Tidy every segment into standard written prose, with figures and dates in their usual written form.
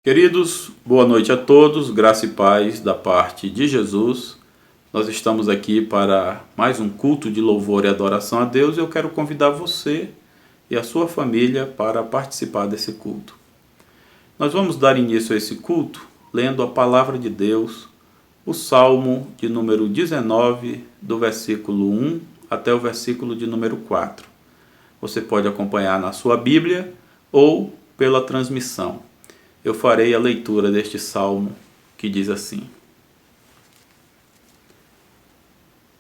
Queridos, boa noite a todos, graça e paz da parte de Jesus. Nós estamos aqui para mais um culto de louvor e adoração a Deus e eu quero convidar você e a sua família para participar desse culto. Nós vamos dar início a esse culto lendo a palavra de Deus, o Salmo de número 19, do versículo 1 até o versículo de número 4. Você pode acompanhar na sua Bíblia ou pela transmissão. Eu farei a leitura deste salmo que diz assim: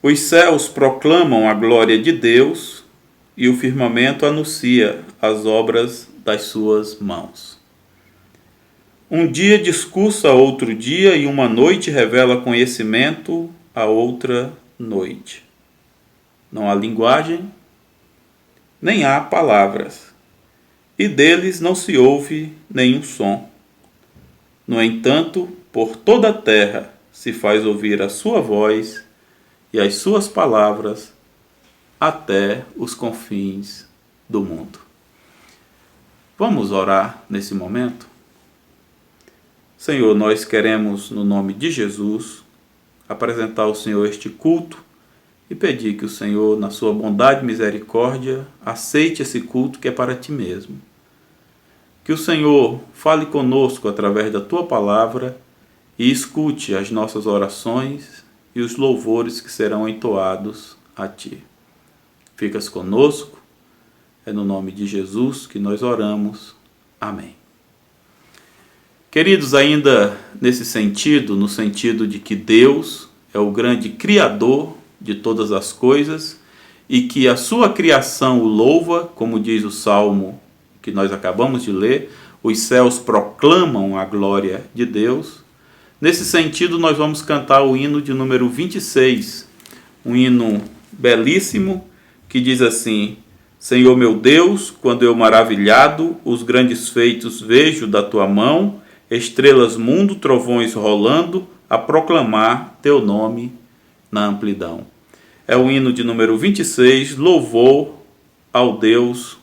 Os céus proclamam a glória de Deus e o firmamento anuncia as obras das suas mãos. Um dia discursa a outro dia e uma noite revela conhecimento a outra noite. Não há linguagem, nem há palavras, e deles não se ouve nenhum som. No entanto, por toda a terra se faz ouvir a sua voz e as suas palavras até os confins do mundo. Vamos orar nesse momento? Senhor, nós queremos, no nome de Jesus, apresentar ao Senhor este culto e pedir que o Senhor, na sua bondade e misericórdia, aceite esse culto que é para Ti mesmo. Que o Senhor fale conosco através da Tua palavra e escute as nossas orações e os louvores que serão entoados a Ti. Ficas conosco, é no nome de Jesus que nós oramos. Amém. Queridos, ainda nesse sentido, no sentido de que Deus é o grande Criador de todas as coisas e que a sua criação o louva, como diz o Salmo que nós acabamos de ler, os céus proclamam a glória de Deus. Nesse sentido, nós vamos cantar o hino de número 26, um hino belíssimo, que diz assim: Senhor meu Deus, quando eu maravilhado os grandes feitos vejo da Tua mão, estrelas mundo, trovões rolando, a proclamar Teu nome na amplidão. É o hino de número 26, louvor ao Deus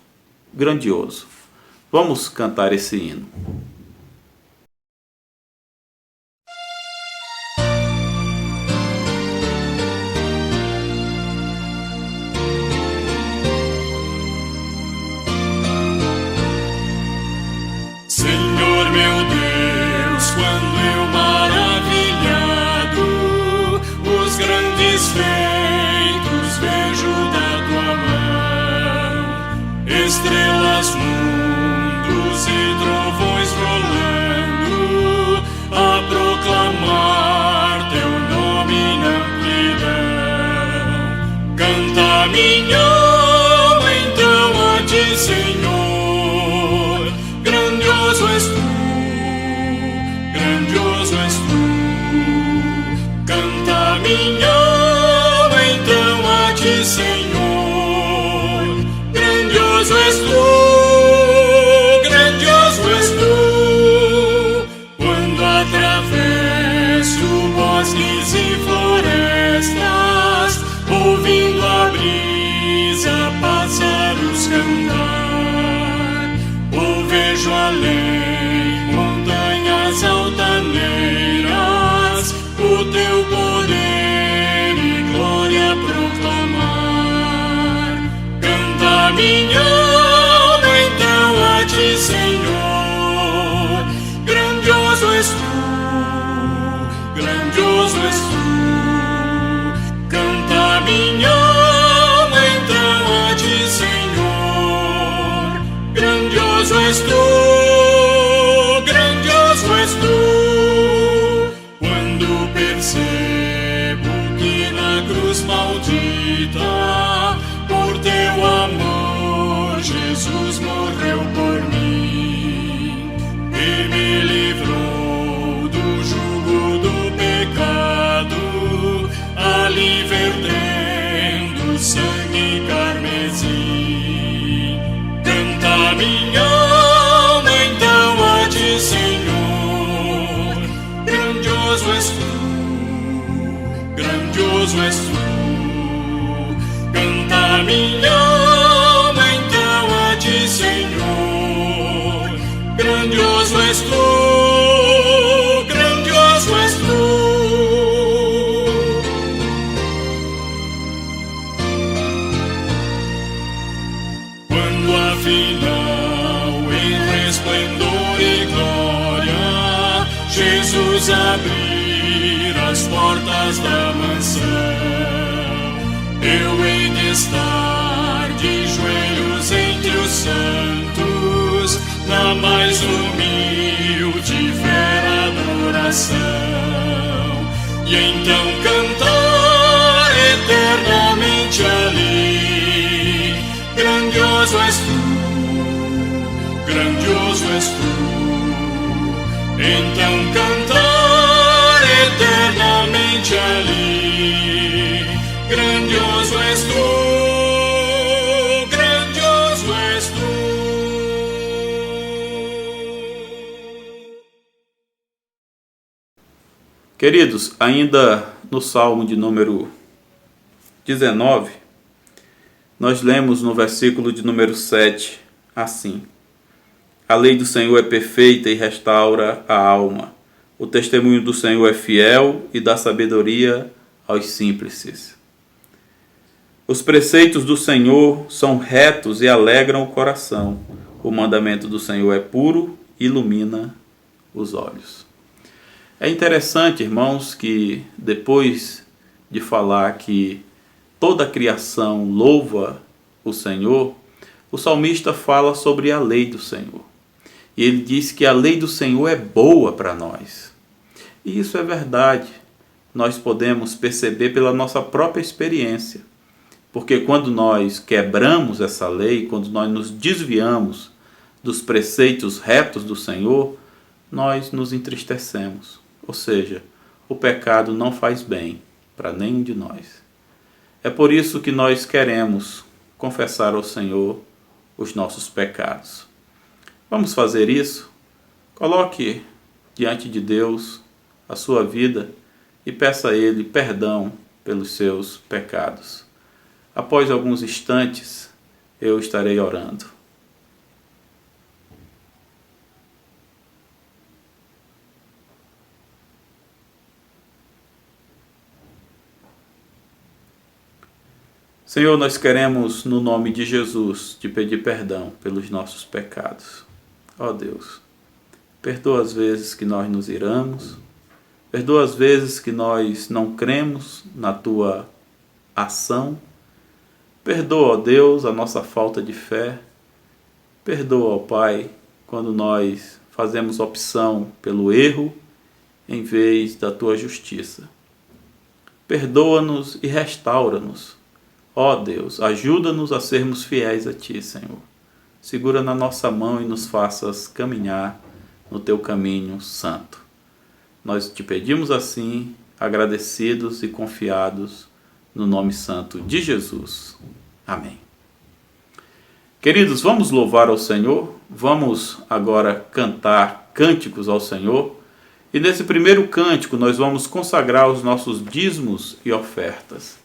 grandioso. Vamos cantar esse hino. Senhor meu Deus, quando eu maravilhado os grandes feitos vejo da Tua mão, estrelas mundos e trovões rolando, a proclamar Teu nome na amplidão. Canta minha alma então a Ti, Senhor, grandioso és Tu, grandioso és Tu. Canta minha alma então a Ti, Senhor, grandioso és Tu. Bosques e florestas, ouvindo a brisa, pássaros cantar, ou vejo além montanhas altaneiras, o Teu poder e glória proclamar. Canta minha alma então a Ti, Senhor, grandioso és Tu, grandioso és Tu. Canta minha alma então a Ti, Senhor, grandioso és Tu, grandioso és Tu. Quando percebo que na cruz maldita por Teu amor Jesus morreu por mim e me livrou do jugo do pecado, ali vertendo sangue carmesim. Canta minha alma então a Ti, Senhor, grandioso és Tu, grandioso és Tu. Canta minha alma então a Ti, Senhor, grandioso és Tu. vamos abrir as portas da mansão. Eu hei de estar de joelhos entre os santos, na mais humilde fé adoração, e então cantar eternamente ali. Grandioso és tu, grandioso és tu. Então cantar eternamente ali. Grandioso és tu, grandioso és tu. Queridos, ainda no Salmo de número 19, nós lemos no versículo de número 7 assim: a lei do Senhor é perfeita e restaura a alma. O testemunho do Senhor é fiel e dá sabedoria aos simples. Os preceitos do Senhor são retos e alegram o coração. O mandamento do Senhor é puro e ilumina os olhos. É interessante, irmãos, que depois de falar que toda a criação louva o Senhor, o salmista fala sobre a lei do Senhor. E ele diz que a lei do Senhor é boa para nós. E isso é verdade. Nós podemos perceber pela nossa própria experiência. Porque quando nós quebramos essa lei, quando nós nos desviamos dos preceitos retos do Senhor, nós nos entristecemos. Ou seja, o pecado não faz bem para nenhum de nós. É por isso que nós queremos confessar ao Senhor os nossos pecados. Vamos fazer isso? Coloque diante de Deus a sua vida e peça a Ele perdão pelos seus pecados. Após alguns instantes, eu estarei orando. Senhor, nós queremos, no nome de Jesus, te pedir perdão pelos nossos pecados. Ó Deus, perdoa as vezes que nós nos iramos, perdoa as vezes que nós não cremos na tua ação, perdoa, ó Deus, a nossa falta de fé, perdoa, ó Pai, quando nós fazemos opção pelo erro em vez da tua justiça. Perdoa-nos e restaura-nos. Ó Deus, ajuda-nos a sermos fiéis a Ti, Senhor. Segura na nossa mão e nos faças caminhar no Teu caminho santo. Nós te pedimos assim, agradecidos e confiados no nome santo de Jesus. Amém. Queridos, vamos louvar ao Senhor. Vamos agora cantar cânticos ao Senhor. E nesse primeiro cântico nós vamos consagrar os nossos dízimos e ofertas.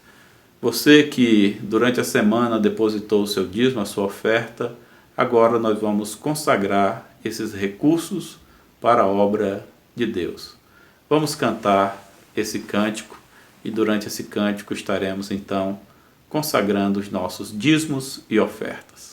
Você que durante a semana depositou o seu dízimo, a sua oferta, agora nós vamos consagrar esses recursos para a obra de Deus. Vamos cantar esse cântico e durante esse cântico estaremos então consagrando os nossos dízimos e ofertas.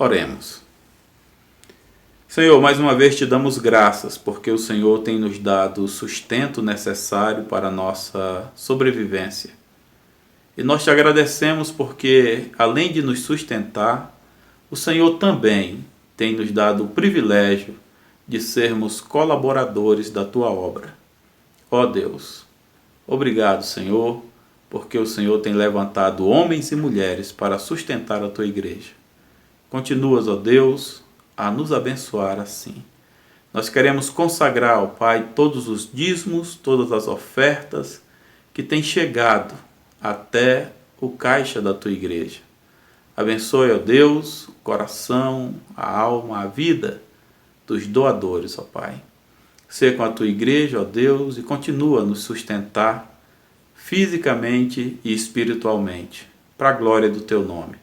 Oremos. Senhor, mais uma vez te damos graças, porque o Senhor tem nos dado o sustento necessário para a nossa sobrevivência. E nós te agradecemos porque, além de nos sustentar, o Senhor também tem nos dado o privilégio de sermos colaboradores da tua obra. Ó Deus, obrigado, Senhor, porque o Senhor tem levantado homens e mulheres para sustentar a tua igreja. Continuas, ó Deus, a nos abençoar assim. Nós queremos consagrar ao Pai todos os dízimos, todas as ofertas que têm chegado até o caixa da tua igreja. Abençoe, ó Deus, o coração, a alma, a vida dos doadores, ó Pai. Seja com a tua igreja, ó Deus, e continua a nos sustentar fisicamente e espiritualmente, para a glória do teu nome.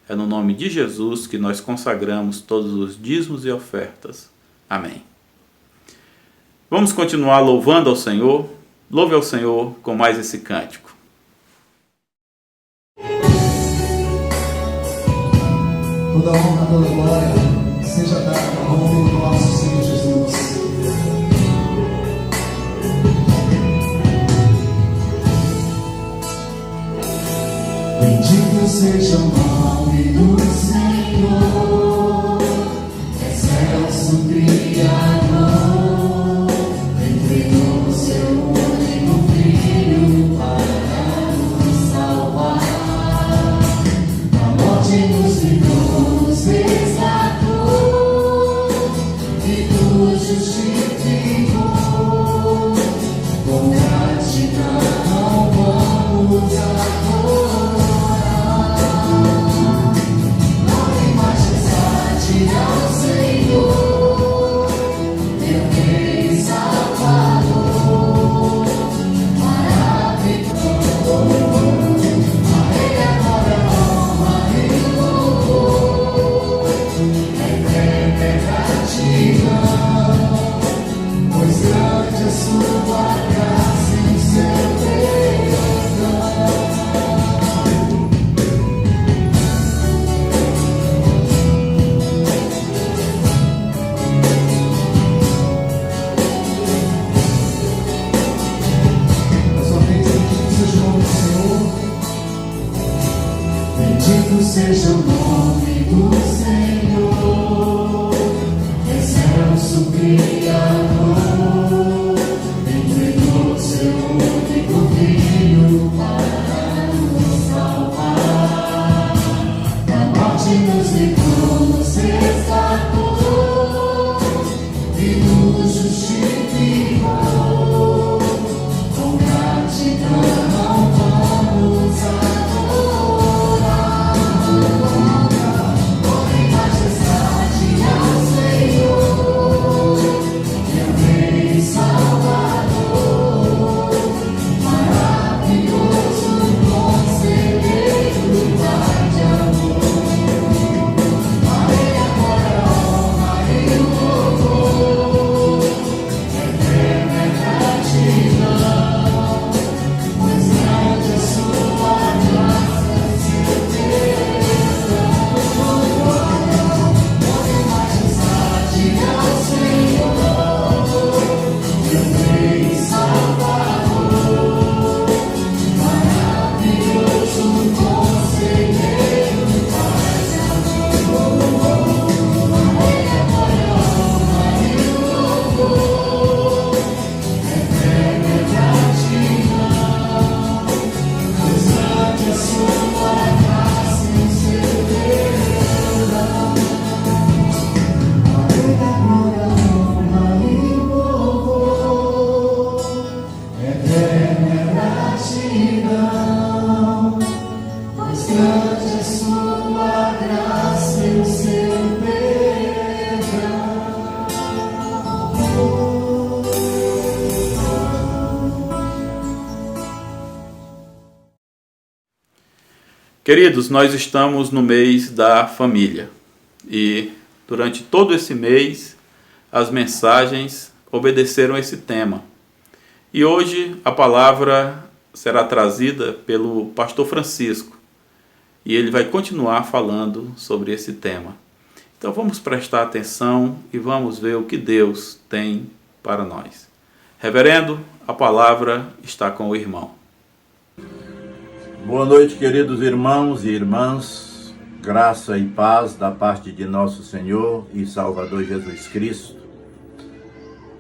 É no nome de Jesus que nós consagramos todos os dízimos e ofertas. Amém. Vamos continuar louvando ao Senhor. Louve ao Senhor com mais esse cântico. Toda honra, toda glória seja dada ao nome do nosso Senhor Jesus. Bendito seja o nome do Senhor, excelso Criador, entregou o seu único Filho para nos salvar. A morte nos livrou, nos resgatou e nos justificou. Com gratidão vamos adorar. Glória e majestade ao Senhor, meu Rei e Salvador, maravilhoso. A Ele agora honra e louvor, eterna é gratidão, pois grande é sua graça e seu perdão. Mais uma vez, bendito seja o nome do Senhor. Bendito seja o nome do Senhor, excelso Criador, entregou seu único Filho para nos salvar. Da morte nos livrou, nos resgatou e nos justificou. Com gratidão vamos adorar. Glória e majestade ao Senhor, meu Rei e Salvador, maravilhoso conselheiro, Pai de amor. A Ele agora honra e louvor, eterna é gratidão, pois grande é sua graça e seu perdão. Glória e majestade ao Senhor, meu Rei e Salvador, maravilhoso conselheiro, Pai de amor. A Ele agora honra e louvor, eterna é gratidão, pois grande é sua graça e seu perdão. A Ele agora honra e louvor, eterna é gratidão, pois grande é sua graça e o seu perdão. Queridos, nós estamos no mês da família e durante todo esse mês as mensagens obedeceram esse tema. E hoje a palavra será trazida pelo pastor Francisco e ele vai continuar falando sobre esse tema. Então vamos prestar atenção e vamos ver o que Deus tem para nós. Reverendo, a palavra está com o irmão. Boa noite, queridos irmãos e irmãs, graça e paz da parte de nosso Senhor e Salvador Jesus Cristo.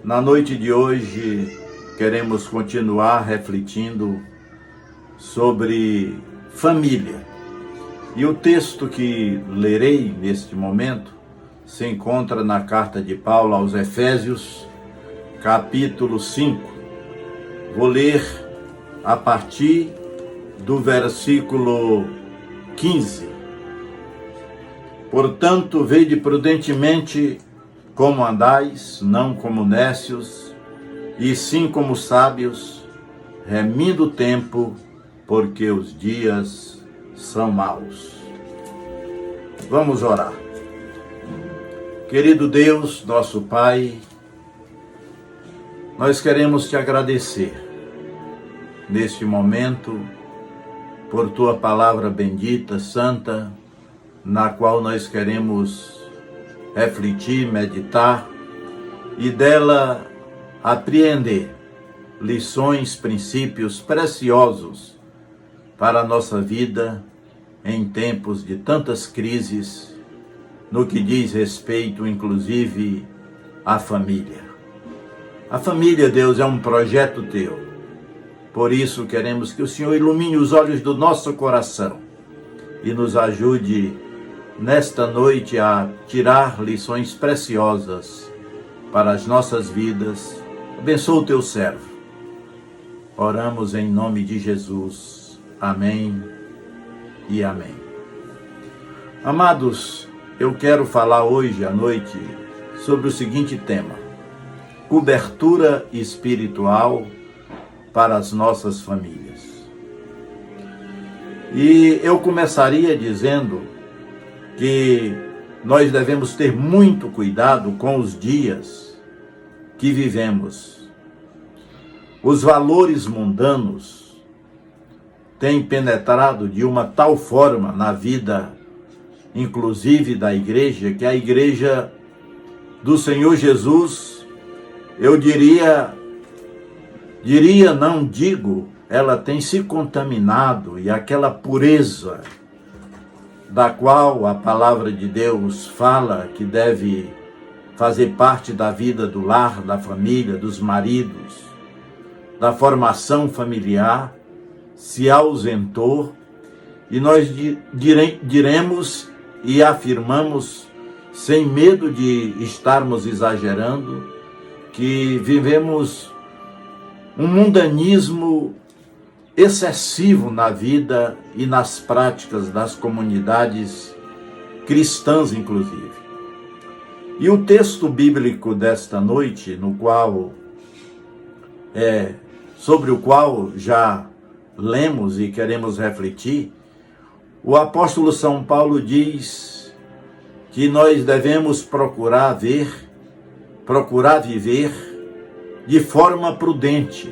Na noite de hoje, queremos continuar refletindo sobre família. E o texto que lerei neste momento se encontra na carta de Paulo aos Efésios, capítulo 5. Vou ler a partir do versículo 15. Portanto, vede prudentemente como andais, não como nécios, e sim como sábios, remindo o tempo, porque os dias são maus. Vamos orar. Querido Deus, nosso Pai, nós queremos te agradecer neste momento por tua palavra bendita, santa, na qual nós queremos refletir, meditar e dela apreender lições, princípios preciosos para a nossa vida em tempos de tantas crises, no que diz respeito, inclusive, à família. A família, Deus, é um projeto teu. Por isso, queremos que o Senhor ilumine os olhos do nosso coração e nos ajude, nesta noite, a tirar lições preciosas para as nossas vidas. Abençoa o teu servo. Oramos em nome de Jesus. Amém e amém. Amados, eu quero falar hoje à noite sobre o seguinte tema: cobertura espiritual para as nossas famílias. E eu começaria dizendo que nós devemos ter muito cuidado com os dias que vivemos. Os valores mundanos têm penetrado de uma tal forma na vida, inclusive da igreja, que a igreja do Senhor Jesus, eu ela tem se contaminado, e aquela pureza da qual a palavra de Deus fala que deve fazer parte da vida do lar, da família, dos maridos, da formação familiar, se ausentou, e nós diremos e afirmamos, sem medo de estarmos exagerando, que vivemos um mundanismo excessivo na vida e nas práticas das comunidades cristãs, inclusive. E o texto bíblico desta noite, sobre o qual já lemos e queremos refletir, o apóstolo São Paulo diz que nós devemos procurar viver de forma prudente,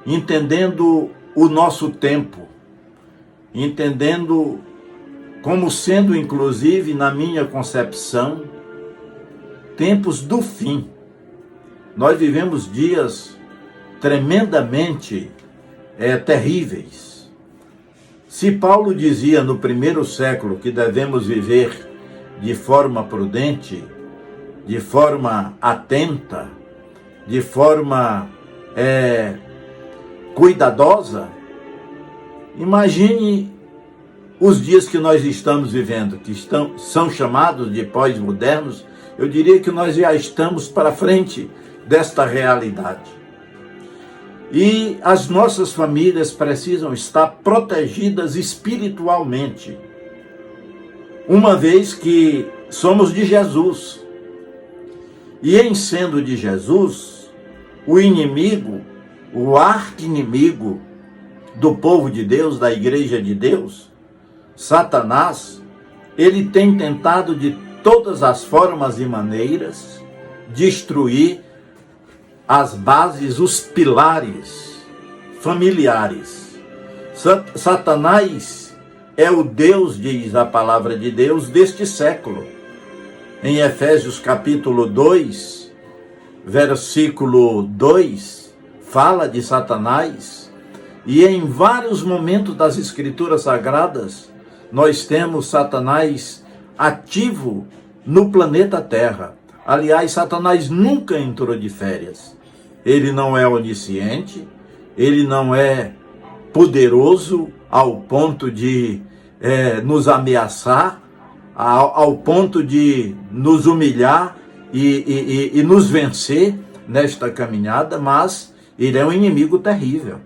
entendendo o nosso tempo, entendendo como sendo, inclusive, na minha concepção, tempos do fim. Nós vivemos dias tremendamente terríveis. Se Paulo dizia no primeiro século que devemos viver de forma prudente, de forma atenta, de forma cuidadosa, imagine os dias que nós estamos vivendo, que são chamados de pós-modernos. Eu diria que nós já estamos para frente desta realidade. E as nossas famílias precisam estar protegidas espiritualmente, uma vez que somos de Jesus. E em sendo de Jesus, o inimigo, o arqui-inimigo do povo de Deus, da igreja de Deus, Satanás, ele tem tentado de todas as formas e maneiras destruir as bases, os pilares familiares. Satanás é o Deus, diz a palavra de Deus, deste século. em Efésios capítulo 2, versículo 2, fala de Satanás, e em vários momentos das Escrituras Sagradas, nós temos Satanás ativo no planeta Terra. Aliás, Satanás nunca entrou de férias. Ele não é onisciente, ele não é poderoso ao ponto de nos ameaçar, ao ponto de nos humilhar e nos vencer nesta caminhada, mas ele é um inimigo terrível.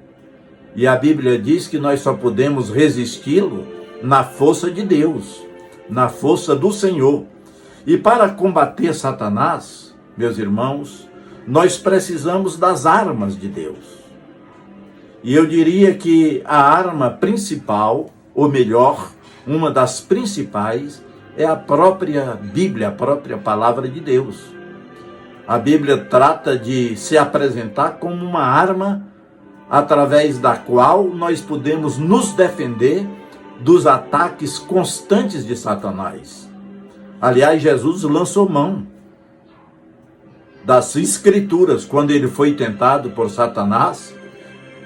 E a Bíblia diz que nós só podemos resisti-lo na força de Deus, na força do Senhor. E para combater Satanás, meus irmãos, nós precisamos das armas de Deus. E eu diria que a arma principal, ou melhor, uma das principais, é a própria Bíblia, a própria palavra de Deus. A Bíblia trata de se apresentar como uma arma através da qual nós podemos nos defender dos ataques constantes de Satanás. Aliás, Jesus lançou mão das Escrituras quando ele foi tentado por Satanás.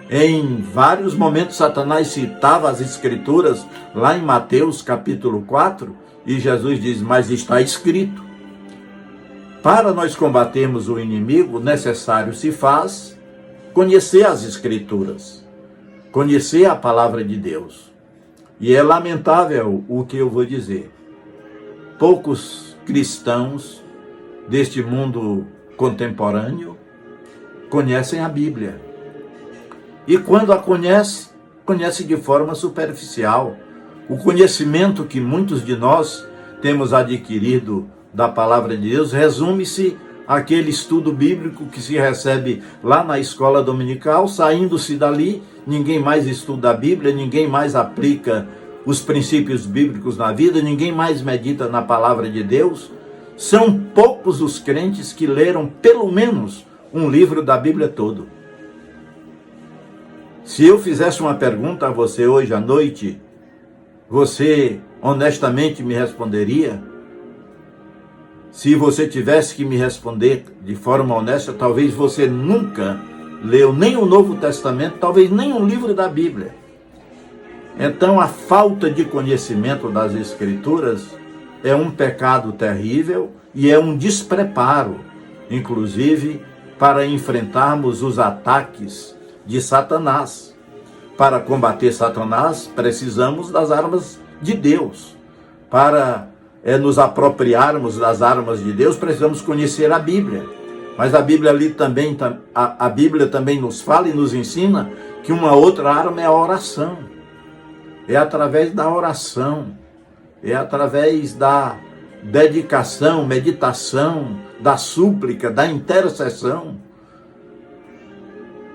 Em vários momentos Satanás citava as Escrituras lá em Mateus capítulo 4 e Jesus diz, mas está escrito. Para nós combatermos o inimigo, necessário se faz conhecer as Escrituras, conhecer a palavra de Deus. E é lamentável o que eu vou dizer. Poucos cristãos deste mundo contemporâneo conhecem a Bíblia. E quando a conhece de forma superficial. O conhecimento que muitos de nós temos adquirido da palavra de Deus resume-se àquele estudo bíblico que se recebe lá na escola dominical. Saindo-se dali, ninguém mais estuda a Bíblia, ninguém mais aplica os princípios bíblicos na vida, ninguém mais medita na palavra de Deus. São poucos os crentes que leram pelo menos um livro da Bíblia todo. Se eu fizesse uma pergunta a você hoje à noite, você honestamente me responderia? Se você tivesse que me responder de forma honesta, talvez você nunca leu nem o Novo Testamento, talvez nem um livro da Bíblia. Então a falta de conhecimento das Escrituras é um pecado terrível e é um despreparo, inclusive, para enfrentarmos os ataques de Satanás. Para combater Satanás, precisamos das armas de Deus. Para nos apropriarmos das armas de Deus, precisamos conhecer a Bíblia. Mas a Bíblia a Bíblia também nos fala e nos ensina que uma outra arma é a oração. É através da oração, é através da dedicação, meditação, da súplica, da intercessão,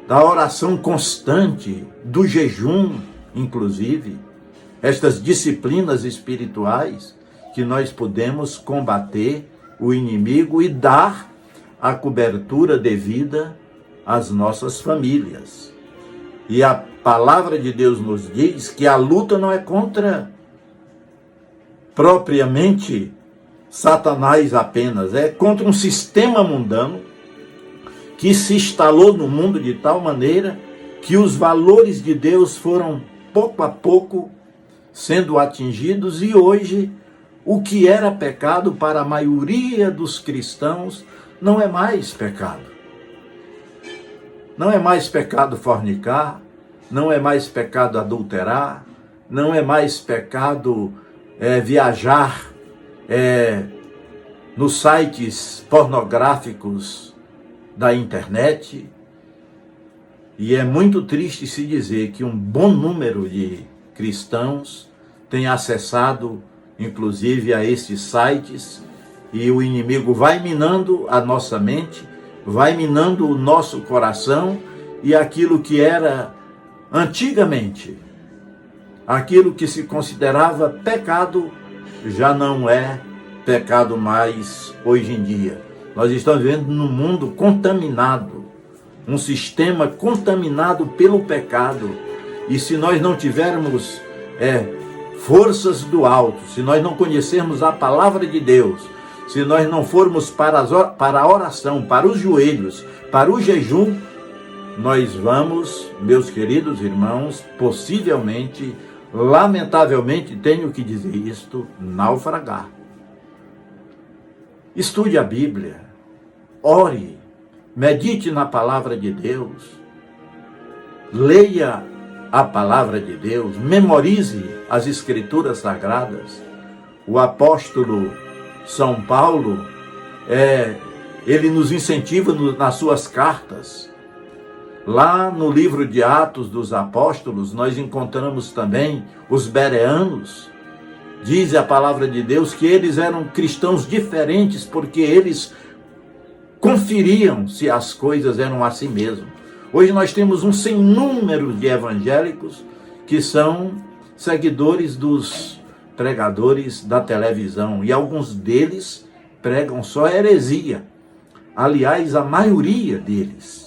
da oração constante, do jejum, inclusive, estas disciplinas espirituais, que nós podemos combater o inimigo e dar a cobertura devida às nossas famílias. E a palavra de Deus nos diz que a luta não é contra propriamente Satanás apenas, é contra um sistema mundano que se instalou no mundo de tal maneira que os valores de Deus foram pouco a pouco sendo atingidos, e hoje o que era pecado para a maioria dos cristãos não é mais pecado. Não é mais pecado fornicar, não é mais pecado adulterar, não é mais pecado viajar nos sites pornográficos da internet. E é muito triste se dizer que um bom número de cristãos tem acessado, inclusive, a esses sites, e o inimigo vai minando a nossa mente, vai minando o nosso coração, e aquilo que era antigamente, aquilo que se considerava pecado, já não é pecado mais hoje em dia. Nós estamos vivendo num mundo contaminado, um sistema contaminado pelo pecado, e se nós não tivermos forças do alto, se nós não conhecermos a palavra de Deus, se nós não formos para a oração, para os joelhos, para o jejum, nós vamos, meus queridos irmãos, possivelmente, lamentavelmente, tenho que dizer isto, naufragar. Estude a Bíblia, ore, medite na palavra de Deus, leia a palavra de Deus, memorize as Escrituras Sagradas. O apóstolo São Paulo, ele nos incentiva nas suas cartas. Lá no livro de Atos dos Apóstolos, nós encontramos também os bereanos. Diz a palavra de Deus que eles eram cristãos diferentes, porque eles conferiam se as coisas eram assim mesmo. Hoje nós temos um sem número de evangélicos que são seguidores dos pregadores da televisão, e alguns deles pregam só heresia. Aliás, a maioria deles.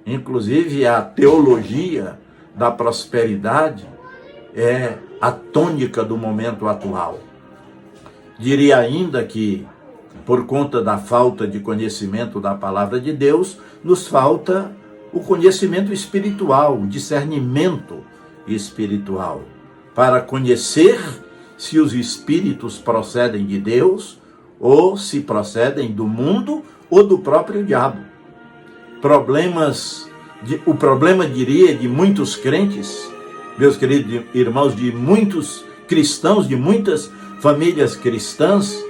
Inclusive, a teologia da prosperidade é a tônica do momento atual. Diria ainda que, por conta da falta de conhecimento da palavra de Deus, nos falta o conhecimento espiritual, o discernimento espiritual, para conhecer se os espíritos procedem de Deus ou se procedem do mundo ou do próprio diabo. O problema, diria, de muitos crentes, meus queridos irmãos, de muitos cristãos, de muitas famílias cristãs,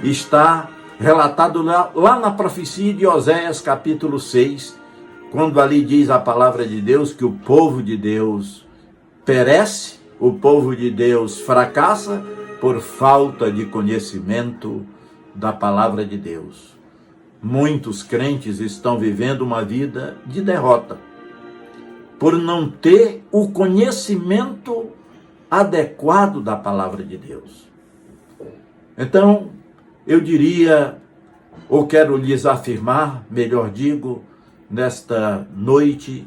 está relatado lá na profecia de Oséias, capítulo 6, quando ali diz a palavra de Deus que o povo de Deus perece, o povo de Deus fracassa por falta de conhecimento da palavra de Deus. Muitos crentes estão vivendo uma vida de derrota, por não ter o conhecimento adequado da palavra de Deus. Então, eu diria, ou quero lhes afirmar, melhor digo, nesta noite,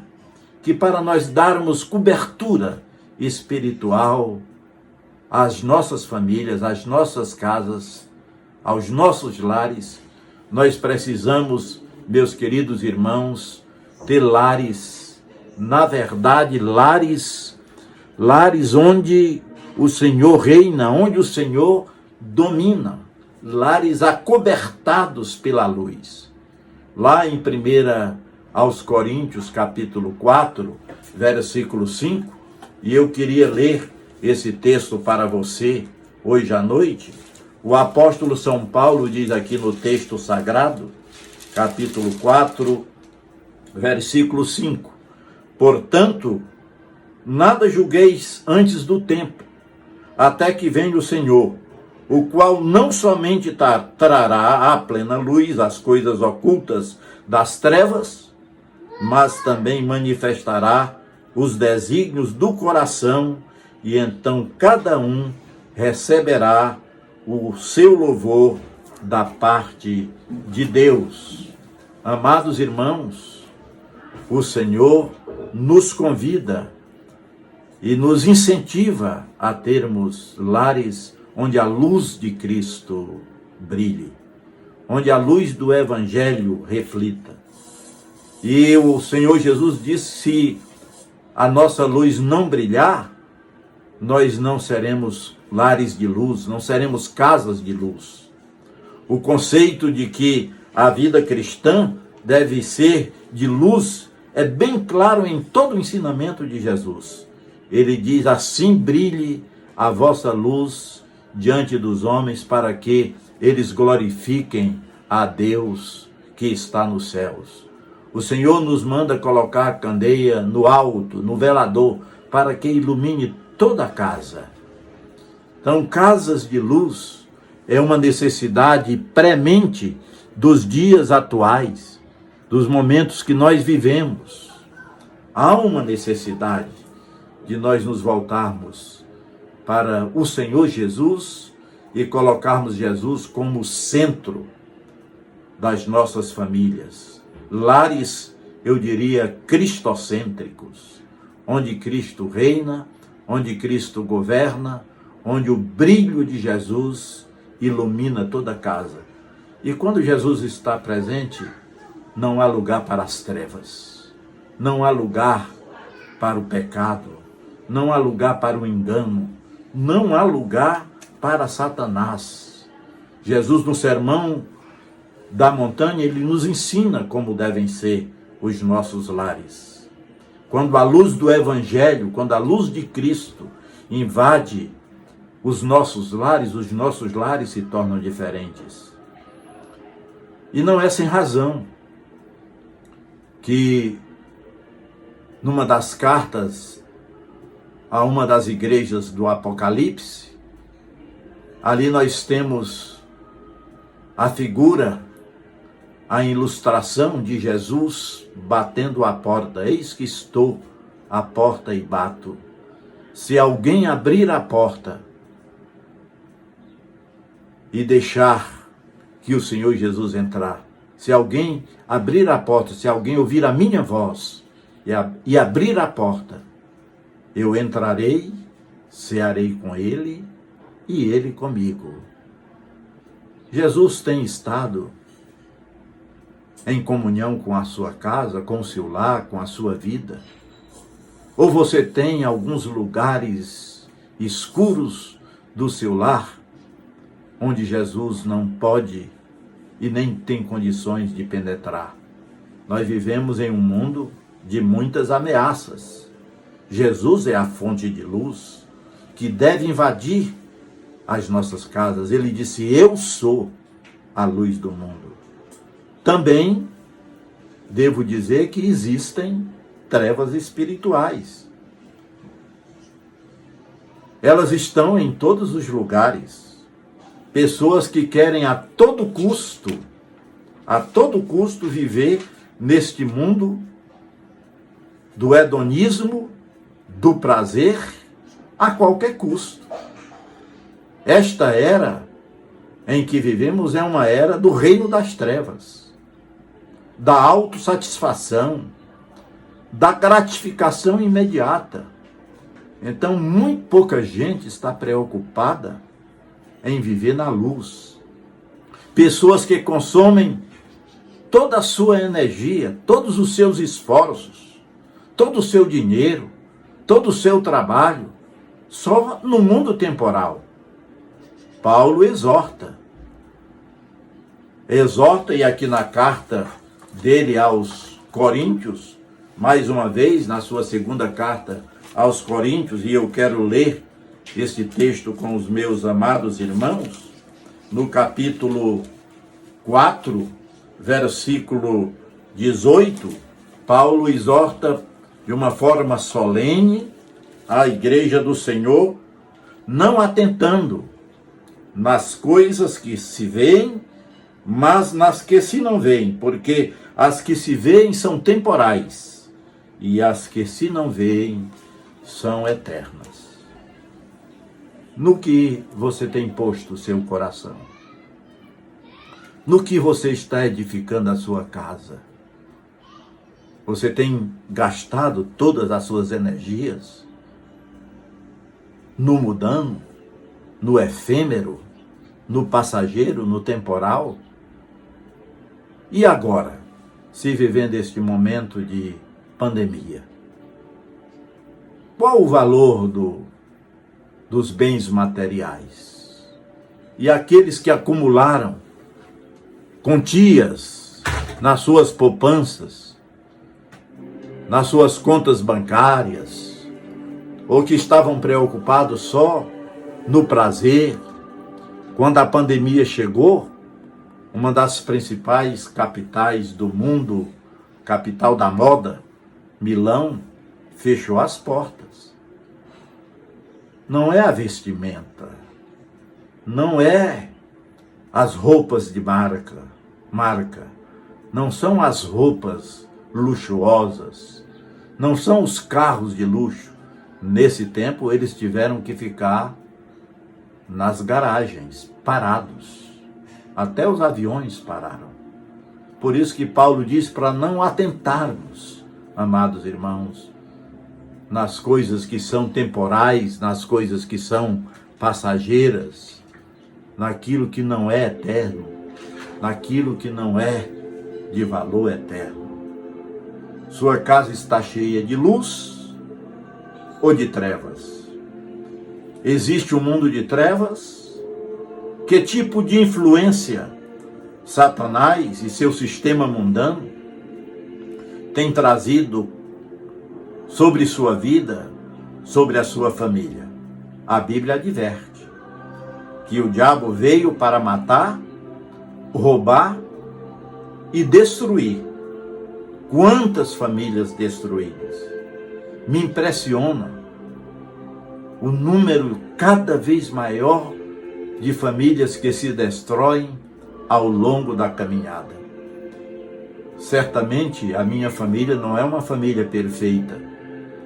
que para nós darmos cobertura espiritual às nossas famílias, às nossas casas, aos nossos lares, nós precisamos, meus queridos irmãos, ter lares, na verdade, lares onde o Senhor reina, onde o Senhor domina, lares acobertados pela luz. Lá em 1 aos Coríntios, capítulo 4, versículo 5, e eu queria ler esse texto para você hoje à noite. O apóstolo São Paulo diz aqui no texto sagrado, capítulo 4, versículo 5. Portanto, nada julgueis antes do tempo, até que venha o Senhor, o qual não somente trará à plena luz as coisas ocultas das trevas, mas também manifestará os desígnios do coração, e então cada um receberá o seu louvor da parte de Deus. Amados irmãos, o Senhor nos convida e nos incentiva a termos lares onde a luz de Cristo brilhe, onde a luz do Evangelho reflita. E o Senhor Jesus disse: se a nossa luz não brilhar, nós não seremos lares de luz, não seremos casas de luz. O conceito de que a vida cristã deve ser de luz é bem claro em todo o ensinamento de Jesus. Ele diz: assim brilhe a vossa luz diante dos homens, para que eles glorifiquem a Deus que está nos céus. O Senhor nos manda colocar a candeia no alto, no velador, para que ilumine toda a casa. Então, casas de luz é uma necessidade premente dos dias atuais, dos momentos que nós vivemos. Há uma necessidade de nós nos voltarmos para o Senhor Jesus e colocarmos Jesus como centro das nossas famílias. Lares, eu diria, cristocêntricos, onde Cristo reina, onde Cristo governa, onde o brilho de Jesus ilumina toda a casa. E quando Jesus está presente, não há lugar para as trevas, não há lugar para o pecado, não há lugar para o engano, não há lugar para Satanás. Jesus, no Sermão da Montanha, ele nos ensina como devem ser os nossos lares. Quando a luz do Evangelho, quando a luz de Cristo invade os nossos lares se tornam diferentes. E não é sem razão que numa das cartas a uma das igrejas do Apocalipse, ali nós temos a figura, a ilustração de Jesus batendo a porta. Eis que estou à porta e bato. Se alguém abrir a porta e deixar que o Senhor Jesus entrar, se alguém abrir a porta, se alguém ouvir a minha voz e abrir a porta, eu entrarei, cearei com ele e ele comigo. Jesus tem estado em comunhão com a sua casa, com o seu lar, com a sua vida? Ou você tem alguns lugares escuros do seu lar, onde Jesus não pode e nem tem condições de penetrar? Nós vivemos em um mundo de muitas ameaças. Jesus é a fonte de luz que deve invadir as nossas casas. Ele disse: eu sou a luz do mundo. Também devo dizer que existem trevas espirituais. Elas estão em todos os lugares. Pessoas que querem a todo custo viver neste mundo do hedonismo, do prazer, a qualquer custo. Esta era em que vivemos é uma era do reino das trevas, da autossatisfação, da gratificação imediata. Então, muito pouca gente está preocupada em viver na luz. Pessoas que consomem toda a sua energia, todos os seus esforços, todo o seu dinheiro, todo o seu trabalho, só no mundo temporal. Paulo exorta, e aqui na carta dele aos Coríntios, mais uma vez, na sua segunda carta aos Coríntios, e eu quero ler este texto com os meus amados irmãos, no capítulo 4, versículo 18, Paulo exorta de uma forma solene a igreja do Senhor, não atentando nas coisas que se veem, mas nas que se não veem, porque as que se veem são temporais e as que se não veem são eternas. No que você tem posto o seu coração? No que você está edificando a sua casa? Você tem gastado todas as suas energias no mundano, no efêmero, no passageiro, no temporal? E agora, se vivendo este momento de pandemia, qual o valor dos bens materiais? E aqueles que acumularam quantias nas suas poupanças, nas suas contas bancárias, ou que estavam preocupados só no prazer? Quando a pandemia chegou, uma das principais capitais do mundo, capital da moda, Milão, fechou as portas. Não é a vestimenta, não é as roupas de marca, não são as roupas luxuosas, não são os carros de luxo. Nesse tempo eles tiveram que ficar nas garagens, parados. Até os aviões pararam. Por isso que Paulo diz para não atentarmos, amados irmãos, nas coisas que são temporais, nas coisas que são passageiras, naquilo que não é eterno. naquilo que não é de valor eterno. Sua casa está cheia de luz ou de trevas? Existe um mundo de trevas? Que tipo de influência Satanás e seu sistema mundano tem trazido sobre sua vida, sobre a sua família? A Bíblia adverte que o diabo veio para matar, roubar e destruir. Quantas famílias destruídas! Me impressiona o número cada vez maior de famílias que se destroem ao longo da caminhada. Certamente a minha família não é uma família perfeita.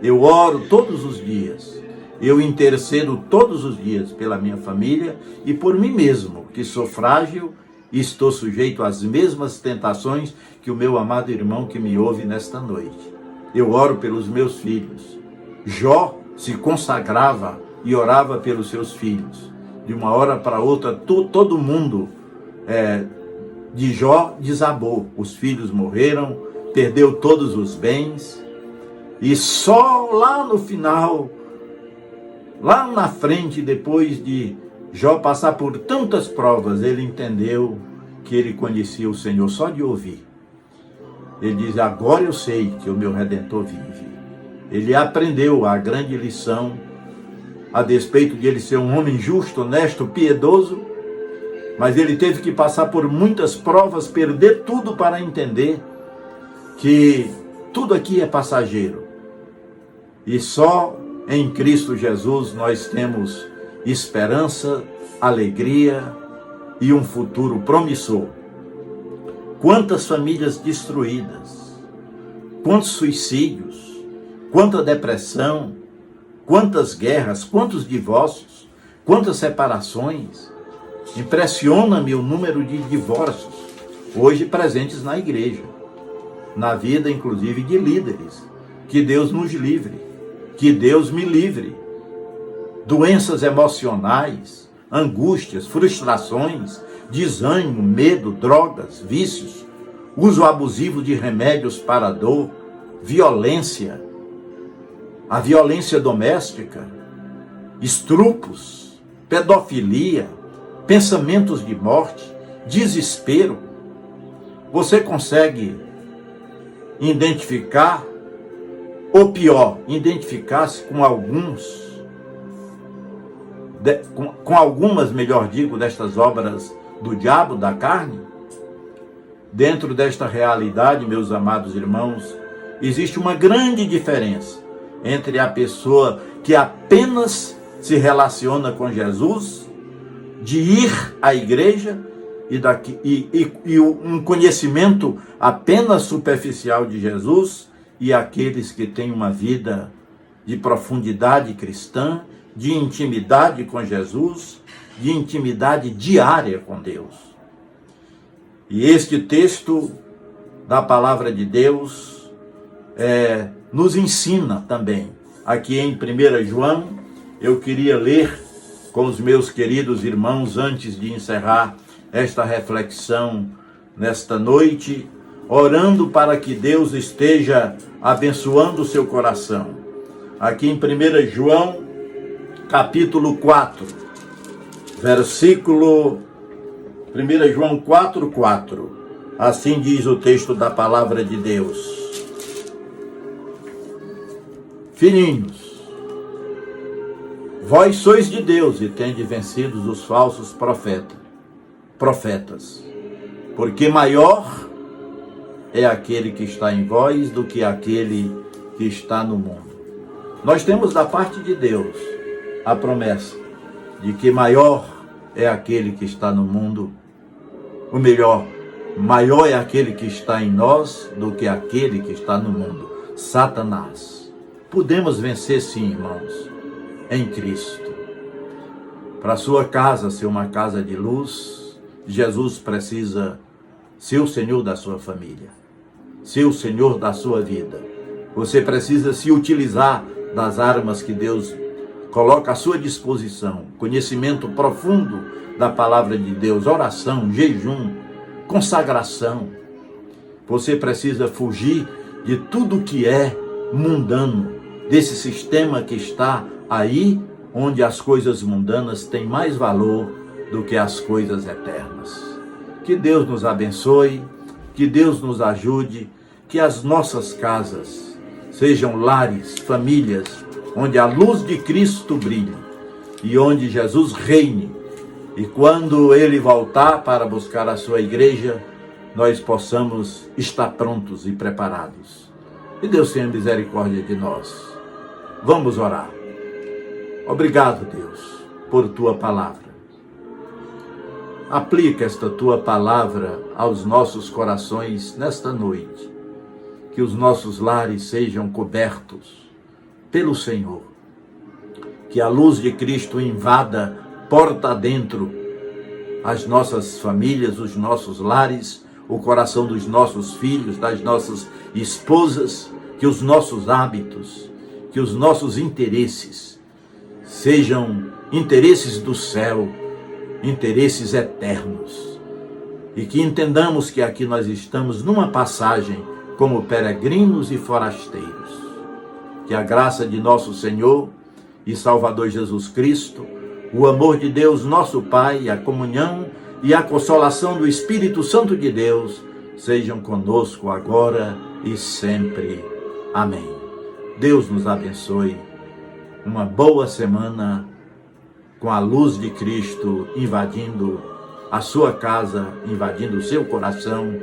Eu oro todos os dias, eu intercedo todos os dias pela minha família e por mim mesmo, que sou frágil e estou sujeito às mesmas tentações que o meu amado irmão que me ouve nesta noite. Eu oro pelos meus filhos. Jó se consagrava e orava pelos seus filhos. De uma hora para outra, todo mundo de Jó desabou. Os filhos morreram, perdeu todos os bens. E só lá no final, lá na frente, depois de Jó passar por tantas provas, ele entendeu que ele conhecia o Senhor só de ouvir. Ele diz: agora eu sei que o meu Redentor vive. Ele aprendeu a grande lição, a despeito de ele ser um homem justo, honesto, piedoso, mas ele teve que passar por muitas provas, perder tudo para entender que tudo aqui é passageiro. E só em Cristo Jesus nós temos esperança, alegria e um futuro promissor. Quantas famílias destruídas, quantos suicídios, quanta depressão, quantas guerras, quantos divórcios, quantas separações. Impressiona-me o número de divórcios hoje presentes na igreja, na vida inclusive de líderes. Que Deus nos livre, que Deus me livre. Doenças emocionais, angústias, frustrações, desânimo, medo, drogas, vícios, uso abusivo de remédios para a dor, violência, a violência doméstica, estrupos, pedofilia, pensamentos de morte, desespero. Você consegue identificar, ou pior, identificar-se com algumas, melhor digo, destas obras do diabo, da carne? Dentro desta realidade, meus amados irmãos, existe uma grande diferença entre a pessoa que apenas se relaciona com Jesus, de ir à igreja e um conhecimento apenas superficial de Jesus, e aqueles que têm uma vida de profundidade cristã, de intimidade com Jesus, de intimidade diária com Deus. E este texto da palavra de Deus nos ensina também. Aqui em 1 João, eu queria ler com os meus queridos irmãos, antes de encerrar esta reflexão nesta noite, orando para que Deus esteja abençoando o seu coração. Aqui em 1 João, capítulo 4, versículo 1 João 4:4. Assim diz o texto da palavra de Deus: Filhinhos, vós sois de Deus e tendes vencido os falsos profetas, porque maior é aquele que está em vós do que aquele que está no mundo. Nós temos da parte de Deus a promessa de que maior é aquele que está no mundo, ou melhor, maior é aquele que está em nós do que aquele que está no mundo, Satanás. Podemos vencer sim, irmãos, em Cristo. Para a sua casa ser uma casa de luz, Jesus precisa ser o Senhor da sua família, ser o Senhor da sua vida. Você precisa se utilizar das armas que Deus coloca à sua disposição. Conhecimento profundo da palavra de Deus, oração, jejum, consagração. Você precisa fugir de tudo que é mundano, desse sistema que está aí, onde as coisas mundanas têm mais valor do que as coisas eternas. Que Deus nos abençoe, que Deus nos ajude, que as nossas casas sejam lares, famílias, onde a luz de Cristo brilhe e onde Jesus reine. E quando Ele voltar para buscar a sua igreja, nós possamos estar prontos e preparados. Que Deus tenha misericórdia de nós. Vamos orar. Obrigado, Deus, por Tua palavra. Aplica esta Tua palavra aos nossos corações nesta noite. Que os nossos lares sejam cobertos pelo Senhor. Que a luz de Cristo invada porta adentro as nossas famílias, os nossos lares, o coração dos nossos filhos, das nossas esposas, que os nossos hábitos, que os nossos interesses sejam interesses do céu, interesses eternos. E que entendamos que aqui nós estamos numa passagem como peregrinos e forasteiros. Que a graça de nosso Senhor e Salvador Jesus Cristo, o amor de Deus, nosso Pai, a comunhão e a consolação do Espírito Santo de Deus sejam conosco agora e sempre. Amém. Deus nos abençoe. Uma boa semana com a luz de Cristo invadindo a sua casa, invadindo o seu coração,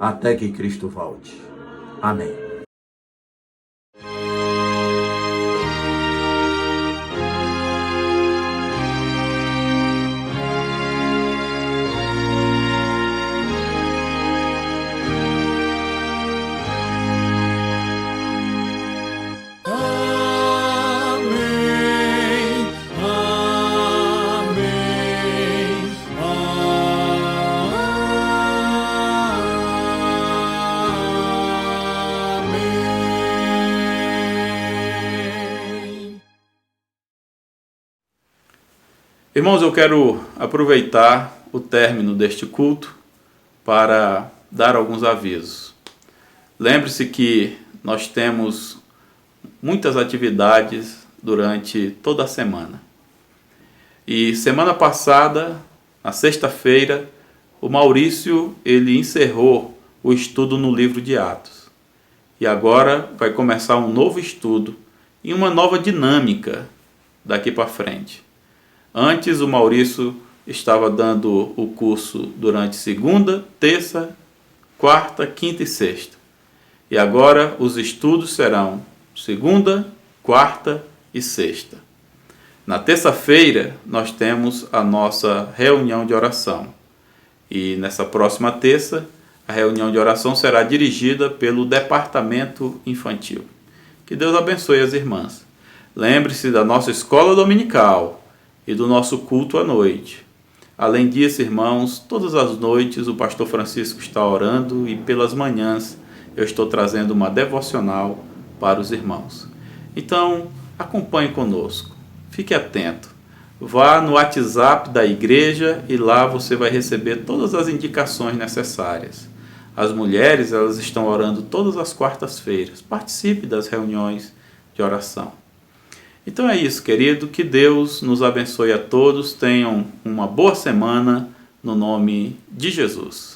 até que Cristo volte. Amém. Irmãos, eu quero aproveitar o término deste culto para dar alguns avisos. Lembre-se que nós temos muitas atividades durante toda a semana. E semana passada, na sexta-feira, o Maurício ele encerrou o estudo no livro de Atos. E agora vai começar um novo estudo e uma nova dinâmica daqui para frente. Antes o Maurício estava dando o curso durante segunda, terça, quarta, quinta e sexta. E agora os estudos serão segunda, quarta e sexta. Na terça-feira nós temos a nossa reunião de oração. E nessa próxima terça, a reunião de oração será dirigida pelo departamento infantil. Que Deus abençoe as irmãs. Lembre-se da nossa escola dominical e do nosso culto à noite. Além disso, irmãos, todas as noites o pastor Francisco está orando e pelas manhãs eu estou trazendo uma devocional para os irmãos. Então, acompanhe conosco, fique atento, vá no WhatsApp da igreja e lá você vai receber todas as indicações necessárias. As mulheres, elas estão orando todas as quartas-feiras, participe das reuniões de oração. Então é isso, querido, que Deus nos abençoe a todos, tenham uma boa semana no nome de Jesus.